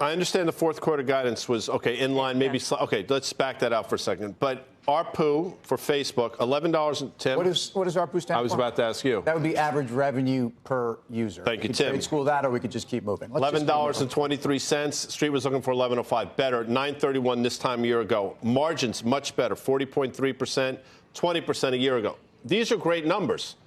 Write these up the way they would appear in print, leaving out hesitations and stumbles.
I understand the fourth quarter guidance was, okay, in line, maybe, okay, let's back that out for a second. But ARPU for Facebook, $11, Tim. What does ARPU stand for? I was about to ask you. That would be average revenue per user. Thank you, Tim. Trade school that, or we could just keep moving. $11.23. Street was looking for $11.05. Better. $9.31 this time a year ago. Margins much better. 40.3%, 20% a year ago. These are great numbers.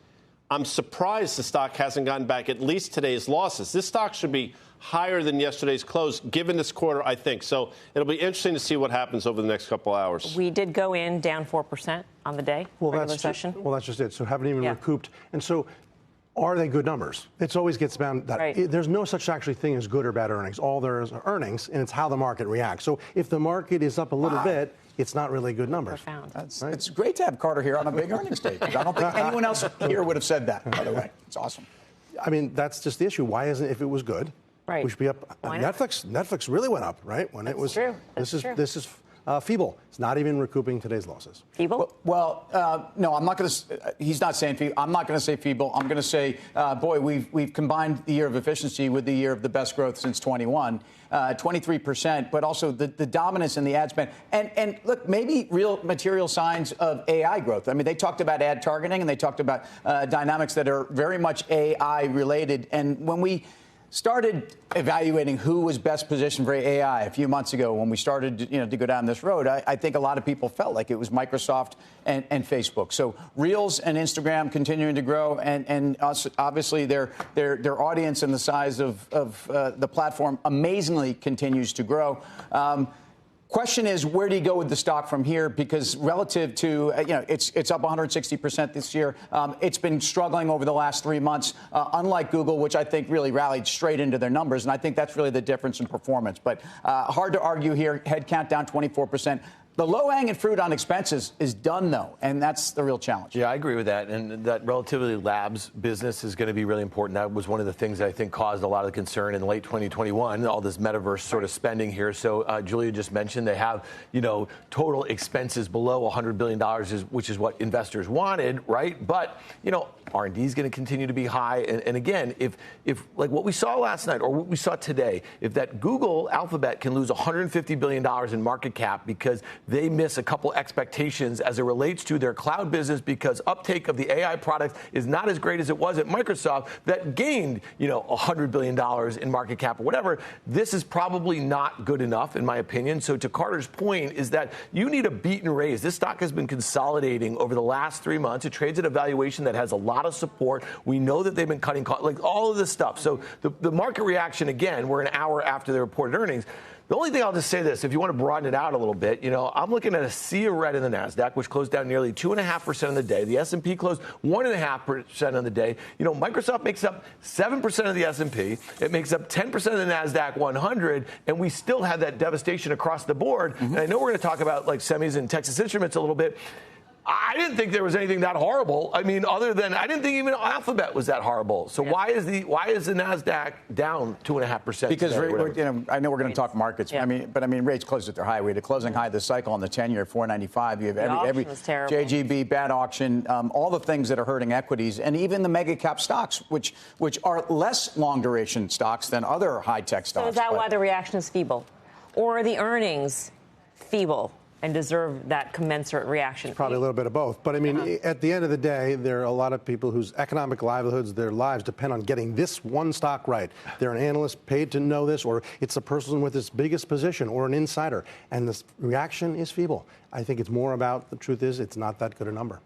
I'm surprised the stock hasn't gotten back at least today's losses. This stock should be higher than yesterday's close, given this quarter, I think. So it'll be interesting to see what happens over the next couple hours. We did go in down 4% on the day. Well, that's just it. So haven't even recouped. And so are they good numbers? It always gets down that there's no such actually thing as good or bad earnings. All there is are earnings, and it's how the market reacts. So if the market is up a little bit, it's not really good numbers. It's great to have Carter here on a big earnings day. I don't think anyone else here would have said that, by the way. It's awesome. I mean, that's just the issue. Why isn't, if it was good, we should be up? Netflix really went up, right? When it was. True. This is feeble. It's not even recouping today's losses. Feeble? Well, no, I'm not going to. He's not saying feeble. I'm not going to say feeble. I'm going to say, boy, we've combined the year of efficiency with the year of the best growth since 21, 23%, but also the dominance in the ad spend. And look, maybe real material signs of AI growth. I mean, they talked about ad targeting and they talked about dynamics that are very much AI related. And when we started evaluating who was best positioned for AI a few months ago, when we started to go down this road, I think a lot of people felt like it was Microsoft and Facebook. So Reels and Instagram continuing to grow, and obviously their audience and the size of the platform amazingly continues to grow. Question is, where do you go with the stock from here? Because relative to, it's up 160% this year. It's been struggling over the last 3 months, unlike Google, which I think really rallied straight into their numbers. And I think that's really the difference in performance. But hard to argue here. Headcount down 24%. The low-hanging fruit on expenses is done, though, and that's the real challenge. Yeah, I agree with that. And that relatively labs business is going to be really important. That was one of the things that I think caused a lot of the concern in late 2021, all this metaverse sort of spending here. So Julia just mentioned they have, total expenses below $100 billion, which is what investors wanted, right? But, R&D is going to continue to be high. And again, if like what we saw last night or what we saw today, if that Google Alphabet can lose $150 billion in market cap because they miss a couple expectations as it relates to their cloud business because uptake of the AI product is not as great as it was at Microsoft that gained, $100 billion in market cap or whatever. This is probably not good enough, in my opinion. So to Carter's point is that you need a beat and raise. This stock has been consolidating over the last 3 months. It trades at a valuation that has a lot of support. We know that they've been cutting costs, like all of this stuff. So the market reaction, again, we're an hour after they reported earnings. The only thing I'll just say this, if you want to broaden it out a little bit, I'm looking at a sea of red in the Nasdaq, which closed down nearly 2.5% on the day. The S&P closed 1.5% on the day. Microsoft makes up 7% of the S&P. It makes up 10% of the Nasdaq 100, and we still have that devastation across the board. And I know we're going to talk about like semis and Texas Instruments a little bit. I didn't think there was anything that horrible. I mean, other than I didn't think even Alphabet was that horrible. So why is the Nasdaq down 2.5%? Because I know we're going to talk markets. Yeah. But rates closed at their high. We had a closing high this cycle on the 10-year, 4.95. You have every JGB, bad auction, all the things that are hurting equities, and even the mega cap stocks, which are less long duration stocks than other high tech stocks. So is that why the reaction is feeble, or are the earnings feeble and deserve that commensurate reaction? It's probably a little bit of both. But, at the end of the day, there are a lot of people whose economic livelihoods, their lives depend on getting this one stock right. They're an analyst paid to know this, or it's a person with its biggest position or an insider. And the reaction is feeble. I think it's more about the truth is it's not that good a number.